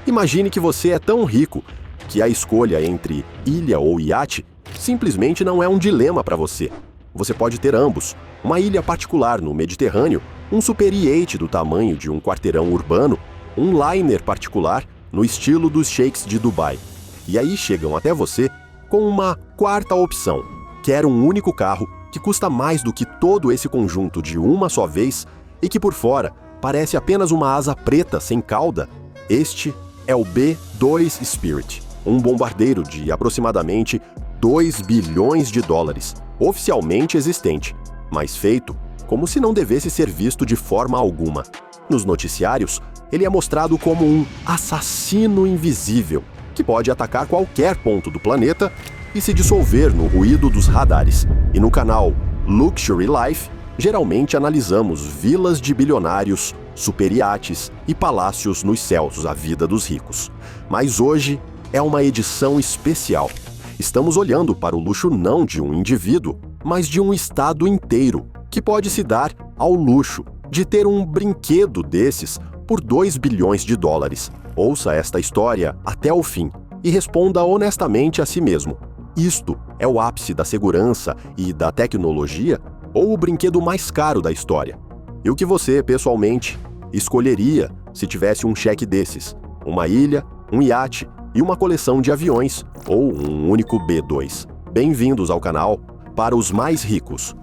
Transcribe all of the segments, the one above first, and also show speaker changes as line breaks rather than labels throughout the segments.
Imagine que você é tão rico que a escolha entre ilha ou iate simplesmente não é um dilema para você. Você pode ter ambos, uma ilha particular no Mediterrâneo, um super iate do tamanho de um quarteirão urbano, um liner particular no estilo dos sheiks de Dubai. E aí chegam até você com uma quarta opção. Quer um único carro que custa mais do que todo esse conjunto de uma só vez e que por fora parece apenas uma asa preta sem cauda? Este é o B2 Spirit, um bombardeiro de aproximadamente 2 bilhões de dólares, oficialmente existente, mas feito como se não devesse ser visto de forma alguma. Nos noticiários, ele é mostrado como um assassino invisível, que pode atacar qualquer ponto do planeta e se dissolver no ruído dos radares. E no canal Luxury Life, geralmente analisamos vilas de bilionários, superiates e palácios nos céus, a vida dos ricos. Mas hoje é uma edição especial. Estamos olhando para o luxo não de um indivíduo, mas de um estado inteiro, que pode se dar ao luxo de ter um brinquedo desses por 2 bilhões de dólares. Ouça esta história até o fim e responda honestamente a si mesmo. Isto é o ápice da segurança e da tecnologia ou o brinquedo mais caro da história? E o que você, pessoalmente, escolheria se tivesse um cheque desses? Uma ilha, um iate e uma coleção de aviões ou um único B2? Bem-vindos ao canal Para os Mais Ricos.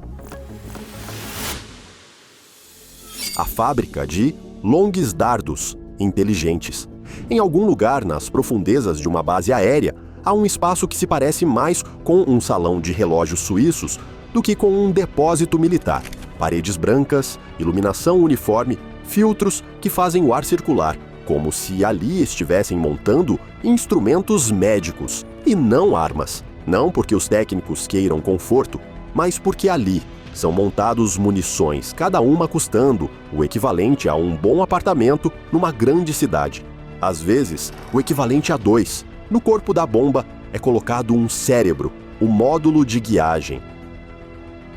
A fábrica de longues dardos inteligentes. Em algum lugar nas profundezas de uma base aérea, há um espaço que se parece mais com um salão de relógios suíços do que com um depósito militar. Paredes brancas, iluminação uniforme, filtros que fazem o ar circular, como se ali estivessem montando instrumentos médicos e não armas. Não porque os técnicos queiram conforto, mas porque ali são montados munições, cada uma custando o equivalente a um bom apartamento numa grande cidade. Às vezes, o equivalente a 2. No corpo da bomba é colocado um cérebro, o módulo de guiagem.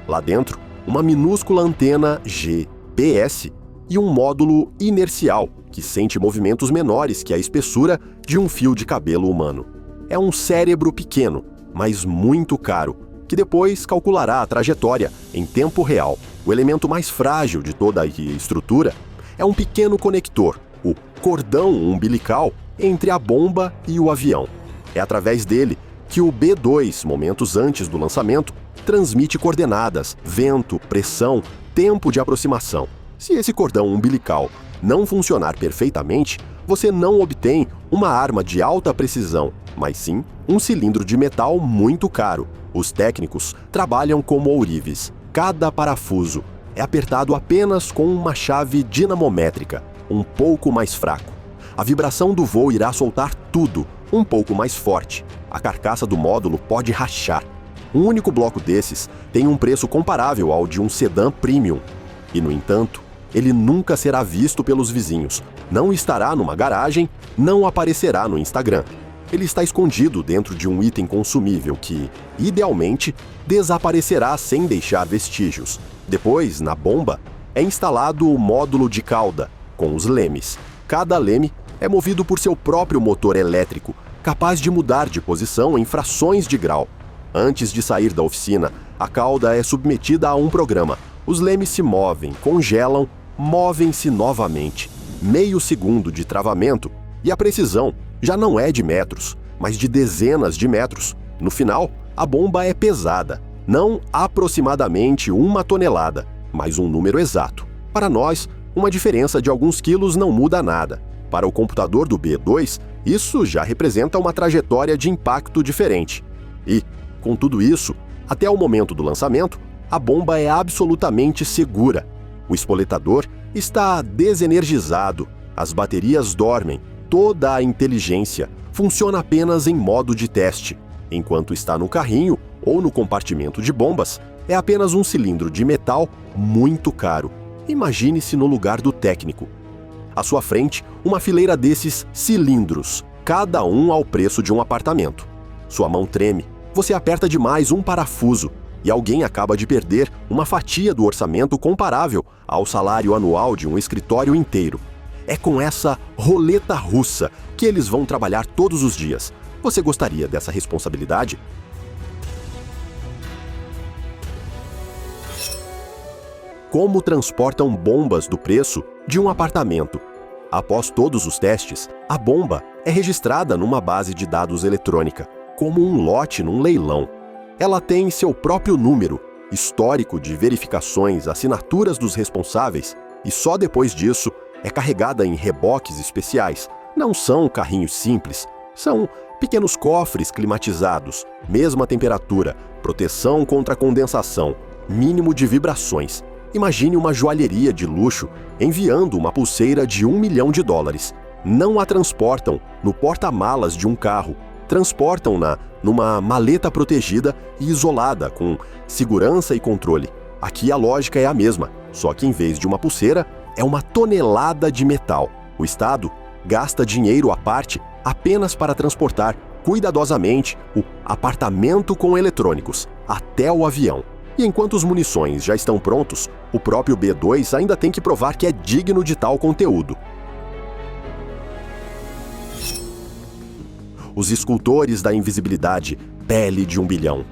Lá dentro, uma minúscula antena GPS e um módulo inercial, que sente movimentos menores que a espessura de um fio de cabelo humano. É um cérebro pequeno, mas muito caro, que depois calculará a trajetória em tempo real. O elemento mais frágil de toda a estrutura é um pequeno conector, o cordão umbilical entre a bomba e o avião. É através dele que o B2, momentos antes do lançamento, transmite coordenadas, vento, pressão, tempo de aproximação. Se esse cordão umbilical não funcionar perfeitamente, você não obtém uma arma de alta precisão, mas sim um cilindro de metal muito caro. Os técnicos trabalham como ourives. Cada parafuso é apertado apenas com uma chave dinamométrica, um pouco mais fraco. A vibração do voo irá soltar tudo um pouco mais forte. A carcaça do módulo pode rachar. Um único bloco desses tem um preço comparável ao de um sedã premium. E, no entanto, ele nunca será visto pelos vizinhos, não estará numa garagem, não aparecerá no Instagram. Ele está escondido dentro de um item consumível que, idealmente, desaparecerá sem deixar vestígios. Depois, na bomba, é instalado o módulo de cauda, com os lemes. Cada leme é movido por seu próprio motor elétrico, capaz de mudar de posição em frações de grau. Antes de sair da oficina, a cauda é submetida a um programa. Os lemes se movem, congelam, movem-se novamente. Meio segundo de travamento e a precisão já não é de metros, mas de dezenas de metros. No final, a bomba é pesada, não aproximadamente 1 tonelada, mas um número exato. Para nós, uma diferença de alguns quilos não muda nada. Para o computador do B2, isso já representa uma trajetória de impacto diferente. E, com tudo isso, até o momento do lançamento, a bomba é absolutamente segura. O espoletador está desenergizado, as baterias dormem, toda a inteligência funciona apenas em modo de teste. Enquanto está no carrinho ou no compartimento de bombas, é apenas um cilindro de metal muito caro. Imagine-se no lugar do técnico. À sua frente, uma fileira desses cilindros, cada um ao preço de um apartamento. Sua mão treme, você aperta demais um parafuso e alguém acaba de perder uma fatia do orçamento comparável ao salário anual de um escritório inteiro. É com essa roleta russa que eles vão trabalhar todos os dias. Você gostaria dessa responsabilidade? Como transportam bombas do preço de um apartamento? Após todos os testes, a bomba é registrada numa base de dados eletrônica, como um lote num leilão. Ela tem seu próprio número, histórico de verificações, assinaturas dos responsáveis, e só depois disso é carregada em reboques especiais. Não são carrinhos simples, são pequenos cofres climatizados, mesma temperatura, proteção contra condensação, mínimo de vibrações. Imagine uma joalheria de luxo enviando uma pulseira de $1 milhão. Não a transportam no porta-malas de um carro, transportam-na numa maleta protegida e isolada, com segurança e controle. Aqui a lógica é a mesma, só que em vez de uma pulseira, é uma tonelada de metal. O Estado gasta dinheiro à parte apenas para transportar cuidadosamente o apartamento com eletrônicos até o avião. E enquanto os munições já estão prontos, o próprio B-2 ainda tem que provar que é digno de tal conteúdo. Os escultores da invisibilidade, pele de $1 bilhão.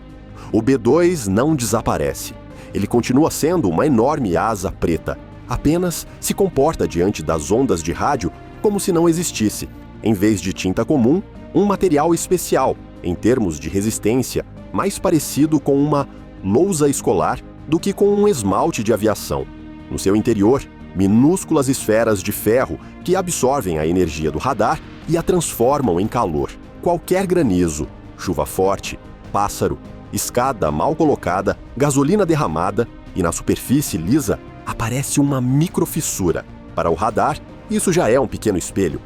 O B-2 não desaparece. Ele continua sendo uma enorme asa preta. Apenas se comporta diante das ondas de rádio como se não existisse. Em vez de tinta comum, um material especial, em termos de resistência, mais parecido com uma lousa escolar do que com um esmalte de aviação. No seu interior, minúsculas esferas de ferro que absorvem a energia do radar e a transformam em calor. Qualquer granizo, chuva forte, pássaro, escada mal colocada, gasolina derramada e na superfície lisa aparece uma microfissura. Para o radar, isso já é um pequeno espelho.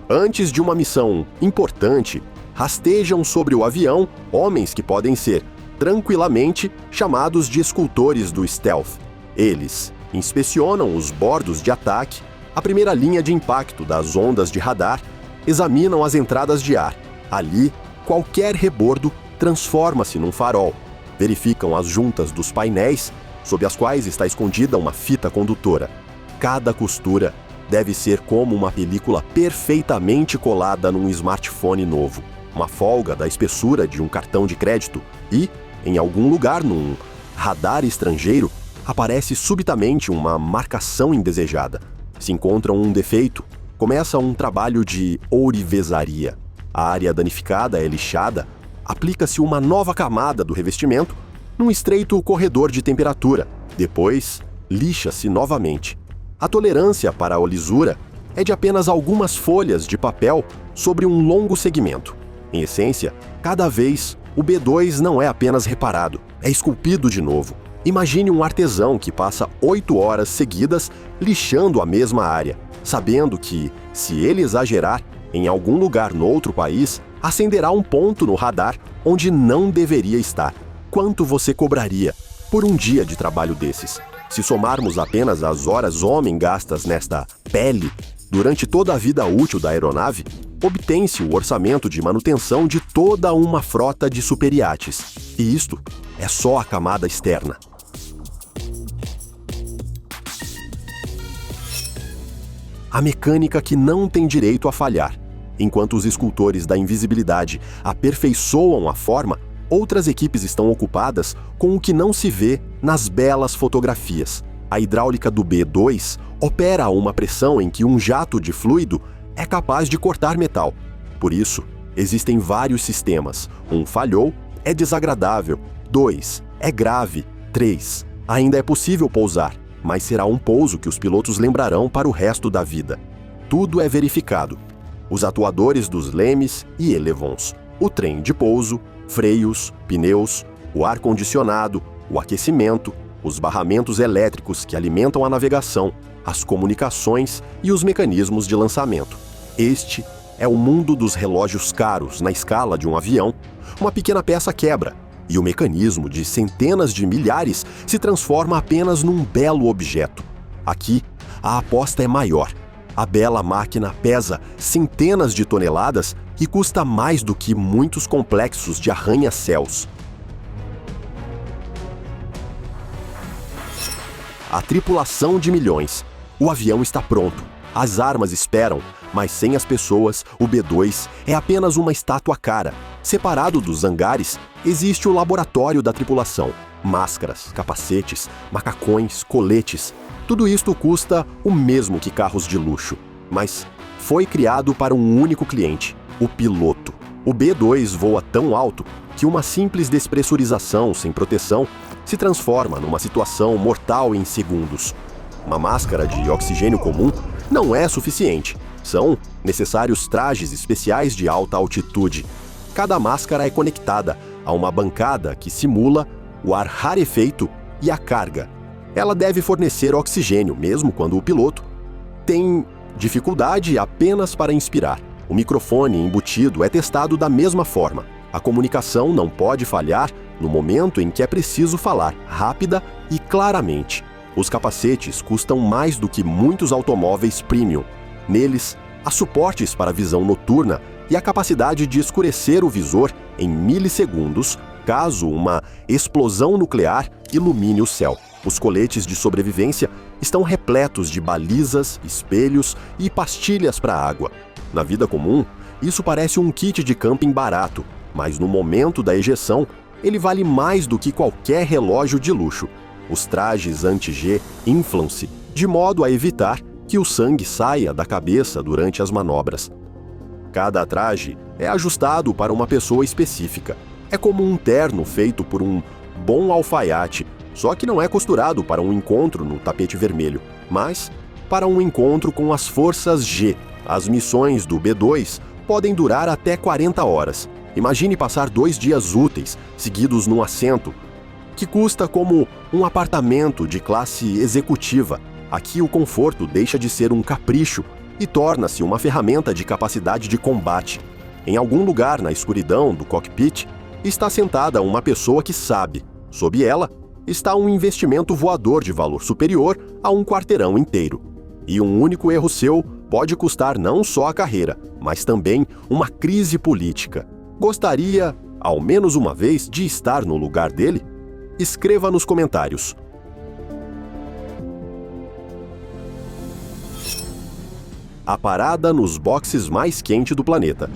Antes de uma missão importante, rastejam sobre o avião homens que podem ser tranquilamente chamados de escultores do stealth. Eles inspecionam os bordos de ataque, a primeira linha de impacto das ondas de radar, examinam as entradas de ar. Ali, qualquer rebordo transforma-se num farol. Verificam as juntas dos painéis, sob as quais está escondida uma fita condutora. Cada costura deve ser como uma película perfeitamente colada num smartphone novo. Uma folga da espessura de um cartão de crédito e, em algum lugar num radar estrangeiro, aparece subitamente uma marcação indesejada. Se encontra um defeito, começa um trabalho de ourivesaria. A área danificada é lixada, aplica-se uma nova camada do revestimento num estreito corredor de temperatura. Depois, lixa-se novamente. A tolerância para a lisura é de apenas algumas folhas de papel sobre um longo segmento. Em essência, cada vez o B-2 não é apenas reparado, é esculpido de novo. Imagine um artesão que passa 8 horas seguidas lixando a mesma área, sabendo que, se ele exagerar, em algum lugar no outro país, acenderá um ponto no radar onde não deveria estar. Quanto você cobraria por um dia de trabalho desses? Se somarmos apenas as horas homem gastas nesta pele durante toda a vida útil da aeronave, obtém-se o orçamento de manutenção de toda uma frota de superiates. E isto é só a camada externa. A mecânica que não tem direito a falhar. Enquanto os escultores da invisibilidade aperfeiçoam a forma, outras equipes estão ocupadas com o que não se vê nas belas fotografias. A hidráulica do B-2 opera a uma pressão em que um jato de fluido é capaz de cortar metal. Por isso, existem vários sistemas. 1 falhou, é desagradável. 2 é grave. 3 ainda é possível pousar, mas será um pouso que os pilotos lembrarão para o resto da vida. Tudo é verificado. Os atuadores dos lemes e elevons, o trem de pouso, freios, pneus, o ar-condicionado, o aquecimento, os barramentos elétricos que alimentam a navegação, as comunicações e os mecanismos de lançamento. Este é o mundo dos relógios caros na escala de um avião. Uma pequena peça quebra, e o mecanismo de centenas de milhares se transforma apenas num belo objeto. Aqui, a aposta é maior. A bela máquina pesa centenas de toneladas e custa mais do que muitos complexos de arranha-céus. A tripulação de milhões. O avião está pronto. As armas esperam, mas sem as pessoas, o B-2 é apenas uma estátua cara. Separado dos hangares, existe o laboratório da tripulação. Máscaras, capacetes, macacões, coletes. Tudo isto custa o mesmo que carros de luxo. Mas foi criado para um único cliente, o piloto. O B-2 voa tão alto que uma simples despressurização sem proteção se transforma numa situação mortal em segundos. Uma máscara de oxigênio comum não é suficiente. São necessários trajes especiais de alta altitude. Cada máscara é conectada a uma bancada que simula o ar rarefeito e a carga. Ela deve fornecer oxigênio, mesmo quando o piloto tem dificuldade apenas para inspirar. O microfone embutido é testado da mesma forma. A comunicação não pode falhar no momento em que é preciso falar rápida e claramente. Os capacetes custam mais do que muitos automóveis premium. Neles, há suportes para visão noturna e a capacidade de escurecer o visor em milissegundos, caso uma explosão nuclear ilumine o céu. Os coletes de sobrevivência estão repletos de balizas, espelhos e pastilhas para água. Na vida comum, isso parece um kit de camping barato, mas no momento da ejeção, ele vale mais do que qualquer relógio de luxo. Os trajes anti-G inflam-se, de modo a evitar que o sangue saia da cabeça durante as manobras. Cada traje é ajustado para uma pessoa específica. É como um terno feito por um bom alfaiate, só que não é costurado para um encontro no tapete vermelho, mas para um encontro com as forças G. As missões do B-2 podem durar até 40 horas. Imagine passar 2 dias úteis, seguidos num assento, que custa como um apartamento de classe executiva. Aqui o conforto deixa de ser um capricho e torna-se uma ferramenta de capacidade de combate. Em algum lugar na escuridão do cockpit está sentada uma pessoa que sabe. Sob ela está um investimento voador de valor superior a um quarteirão inteiro. E um único erro seu pode custar não só a carreira, mas também uma crise política. Gostaria, ao menos uma vez, de estar no lugar dele? Escreva nos comentários. A parada nos boxes mais quentes do planeta.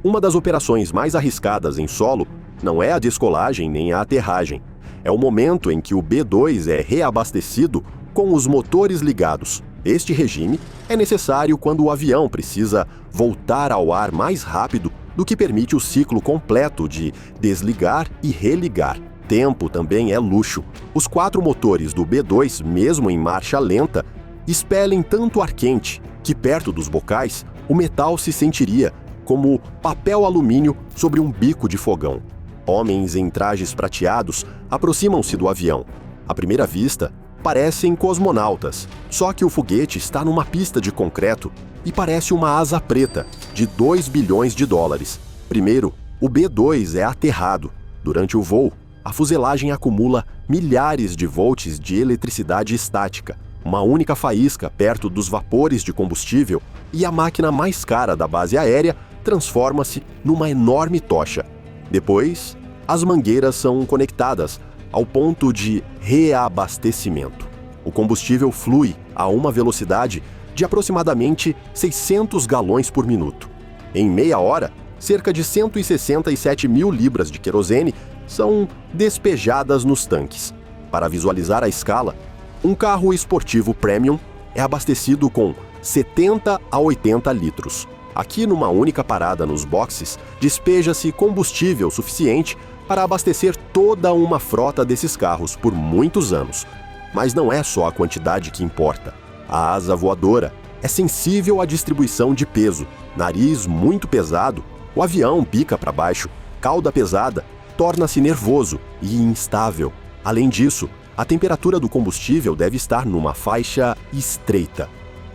Uma das operações mais arriscadas em solo não é a descolagem nem a aterragem. É o momento em que o B-2 é reabastecido com os motores ligados. Este regime é necessário quando o avião precisa voltar ao ar mais rápido do que permite o ciclo completo de desligar e religar. Tempo também é luxo. Os 4 motores do B-2, mesmo em marcha lenta, expelem tanto ar quente que, perto dos bocais, o metal se sentiria como papel alumínio sobre um bico de fogão. Homens em trajes prateados aproximam-se do avião. À primeira vista, parecem cosmonautas, só que o foguete está numa pista de concreto e parece uma asa preta de 2 bilhões de dólares. Primeiro, o B-2 é aterrado. Durante o voo, a fuselagem acumula milhares de volts de eletricidade estática, uma única faísca perto dos vapores de combustível, e a máquina mais cara da base aérea transforma-se numa enorme tocha. Depois, as mangueiras são conectadas ao ponto de reabastecimento. O combustível flui a uma velocidade de aproximadamente 600 galões por minuto. Em meia hora, cerca de 167 mil libras de querosene são despejadas nos tanques. Para visualizar a escala, um carro esportivo premium é abastecido com 70 a 80 litros. Aqui, numa única parada nos boxes, despeja-se combustível suficiente para abastecer toda uma frota desses carros por muitos anos. Mas não é só a quantidade que importa. A asa voadora é sensível à distribuição de peso. Nariz muito pesado, o avião pica para baixo. Cauda pesada, torna-se nervoso e instável. Além disso, a temperatura do combustível deve estar numa faixa estreita.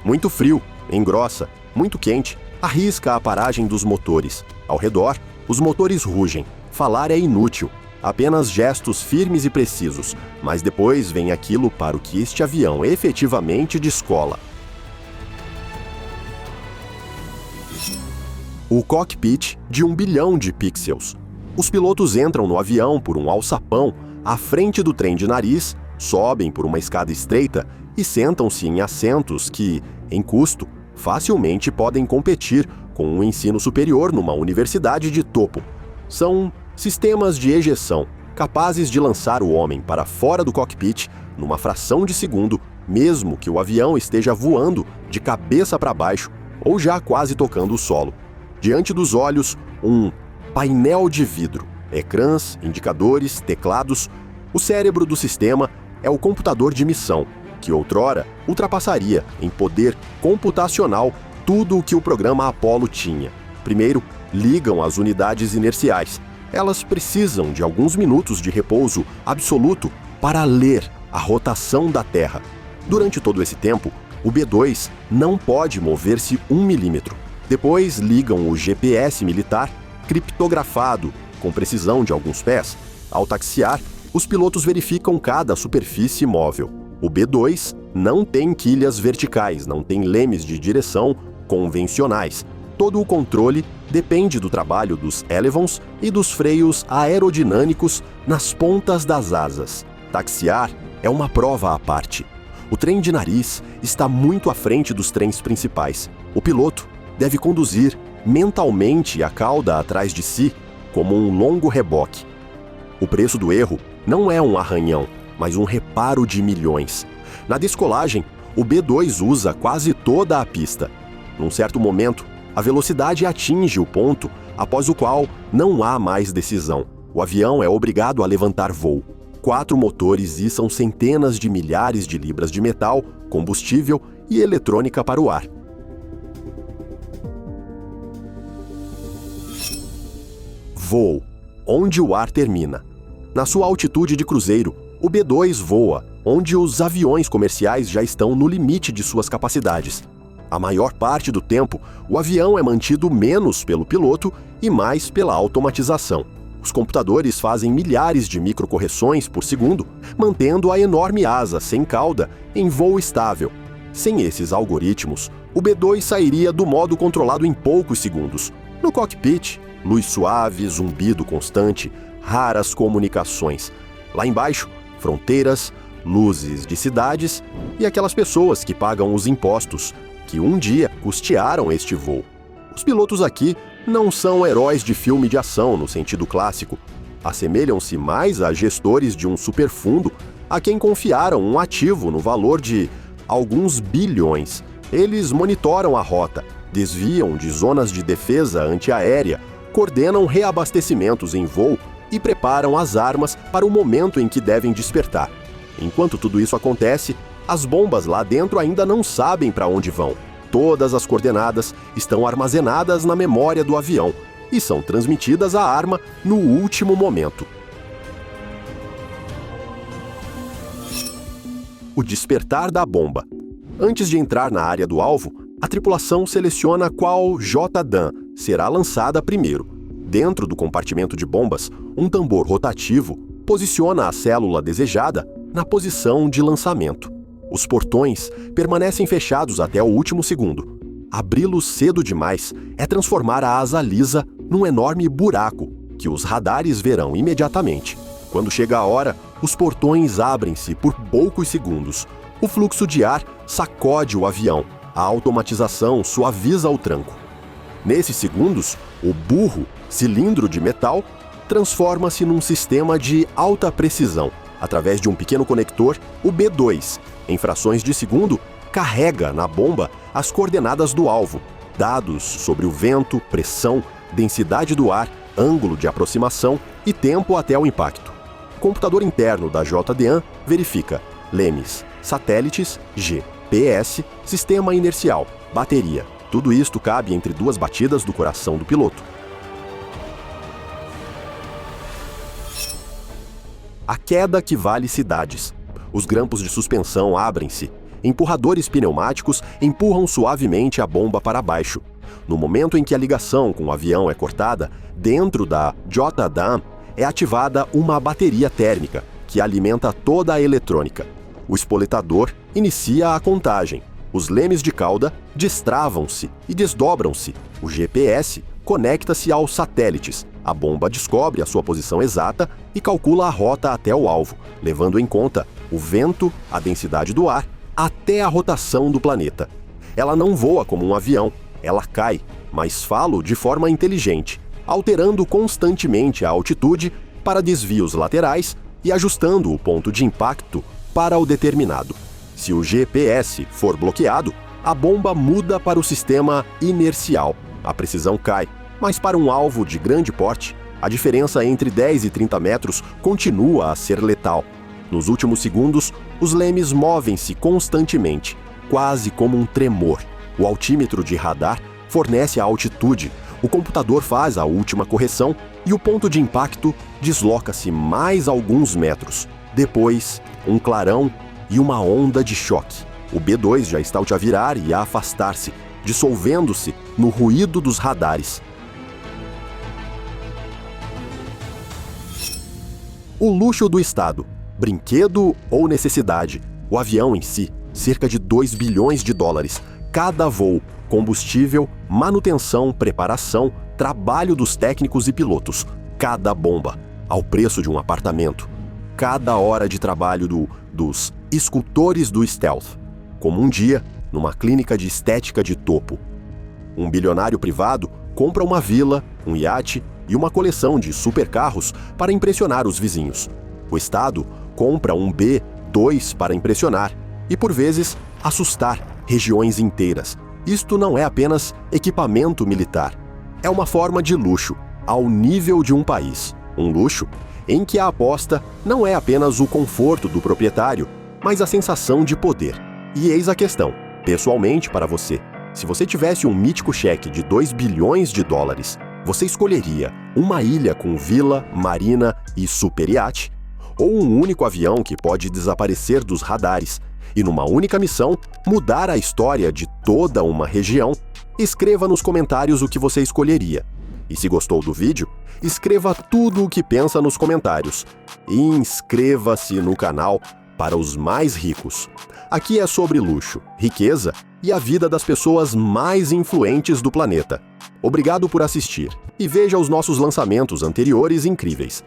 Muito frio, engrossa, muito quente, arrisca a paragem dos motores. Ao redor, os motores rugem. Falar é inútil, apenas gestos firmes e precisos, mas depois vem aquilo para o que este avião efetivamente descola. O cockpit de 1 bilhão de pixels. Os pilotos entram no avião por um alçapão à frente do trem de nariz, sobem por uma escada estreita e sentam-se em assentos que, em custo, facilmente podem competir com o ensino superior numa universidade de topo. São sistemas de ejeção capazes de lançar o homem para fora do cockpit numa fração de segundo, mesmo que o avião esteja voando de cabeça para baixo ou já quase tocando o solo. Diante dos olhos, um painel de vidro, ecrãs, indicadores, teclados. O cérebro do sistema é o computador de missão, que outrora ultrapassaria em poder computacional tudo o que o programa Apollo tinha. Primeiro, ligam as unidades inerciais. Elas precisam de alguns minutos de repouso absoluto para ler a rotação da Terra. Durante todo esse tempo, o B-2 não pode mover-se 1 milímetro. Depois ligam o GPS militar, criptografado, com precisão de alguns pés. Ao taxiar, os pilotos verificam cada superfície móvel. O B-2 não tem quilhas verticais, não tem lemes de direção convencionais. Todo o controle depende do trabalho dos elevons e dos freios aerodinâmicos nas pontas das asas. Taxiar é uma prova à parte. O trem de nariz está muito à frente dos trens principais. O piloto deve conduzir mentalmente a cauda atrás de si como um longo reboque. O preço do erro não é um arranhão, mas um reparo de milhões. Na descolagem, o B-2 usa quase toda a pista. Num certo momento, a velocidade atinge o ponto após o qual não há mais decisão. O avião é obrigado a levantar voo. 4 motores içam centenas de milhares de libras de metal, combustível e eletrônica para o ar. Voo, onde o ar termina. Na sua altitude de cruzeiro, o B-2 voa, onde os aviões comerciais já estão no limite de suas capacidades. A maior parte do tempo, o avião é mantido menos pelo piloto e mais pela automatização. Os computadores fazem milhares de microcorreções por segundo, mantendo a enorme asa sem cauda em voo estável. Sem esses algoritmos, o B-2 sairia do modo controlado em poucos segundos. No cockpit, luz suave, zumbido constante, raras comunicações. Lá embaixo, fronteiras, luzes de cidades e aquelas pessoas que pagam os impostos, que um dia custearam este voo. Os pilotos aqui não são heróis de filme de ação no sentido clássico. Assemelham-se mais a gestores de um superfundo a quem confiaram um ativo no valor de alguns bilhões. Eles monitoram a rota, desviam de zonas de defesa antiaérea, coordenam reabastecimentos em voo e preparam as armas para o momento em que devem despertar. Enquanto tudo isso acontece, as bombas lá dentro ainda não sabem para onde vão. Todas as coordenadas estão armazenadas na memória do avião e são transmitidas à arma no último momento. O despertar da bomba. Antes de entrar na área do alvo, a tripulação seleciona qual JDAM será lançada primeiro. Dentro do compartimento de bombas, um tambor rotativo posiciona a célula desejada na posição de lançamento. Os portões permanecem fechados até o último segundo. Abri-los cedo demais é transformar a asa lisa num enorme buraco que os radares verão imediatamente. Quando chega a hora, os portões abrem-se por poucos segundos. O fluxo de ar sacode o avião. A automatização suaviza o tranco. Nesses segundos, o burro, cilindro de metal, transforma-se num sistema de alta precisão. Através de um pequeno conector, o B-2, em frações de segundo, carrega na bomba as coordenadas do alvo, dados sobre o vento, pressão, densidade do ar, ângulo de aproximação e tempo até o impacto. O computador interno da JDAM verifica lemes, satélites, GPS, sistema inercial, bateria. Tudo isto cabe entre 2 batidas do coração do piloto. A queda que vale cidades. Os grampos de suspensão abrem-se. Empurradores pneumáticos empurram suavemente a bomba para baixo. No momento em que a ligação com o avião é cortada, dentro da JDAM é ativada uma bateria térmica que alimenta toda a eletrônica. O espoletador inicia a contagem. Os lemes de cauda destravam-se e desdobram-se. O GPS conecta-se aos satélites. A bomba descobre a sua posição exata e calcula a rota até o alvo, levando em conta o vento, a densidade do ar, até a rotação do planeta. Ela não voa como um avião, ela cai, mas falo de forma inteligente, alterando constantemente a altitude para desvios laterais e ajustando o ponto de impacto para o determinado. Se o GPS for bloqueado, a bomba muda para o sistema inercial. A precisão cai, mas para um alvo de grande porte, a diferença entre 10 e 30 metros continua a ser letal. Nos últimos segundos, os lemes movem-se constantemente, quase como um tremor. O altímetro de radar fornece a altitude, o computador faz a última correção e o ponto de impacto desloca-se mais alguns metros. Depois, um clarão e uma onda de choque. O B-2 já está a virar e a afastar-se, dissolvendo-se no ruído dos radares. O luxo do Estado, brinquedo ou necessidade? O avião em si, cerca de 2 bilhões de dólares. Cada voo, combustível, manutenção, preparação, trabalho dos técnicos e pilotos. Cada bomba, ao preço de um apartamento. Cada hora de trabalho dos escultores do stealth. Como um dia, numa clínica de estética de topo. Um bilionário privado compra uma vila, um iate e uma coleção de supercarros para impressionar os vizinhos. O Estado compra um B-2 para impressionar e, por vezes, assustar regiões inteiras. Isto não é apenas equipamento militar. É uma forma de luxo, ao nível de um país. Um luxo em que a aposta não é apenas o conforto do proprietário, mas a sensação de poder. E eis a questão, pessoalmente para você. Se você tivesse um mítico cheque de 2 bilhões de dólares, você escolheria uma ilha com vila, marina e superiate? Ou um único avião que pode desaparecer dos radares e, numa única missão, mudar a história de toda uma região? Escreva nos comentários o que você escolheria. E se gostou do vídeo, escreva tudo o que pensa nos comentários. E inscreva-se no canal para os mais ricos. Aqui é sobre luxo, riqueza e a vida das pessoas mais influentes do planeta. Obrigado por assistir e veja os nossos lançamentos anteriores incríveis.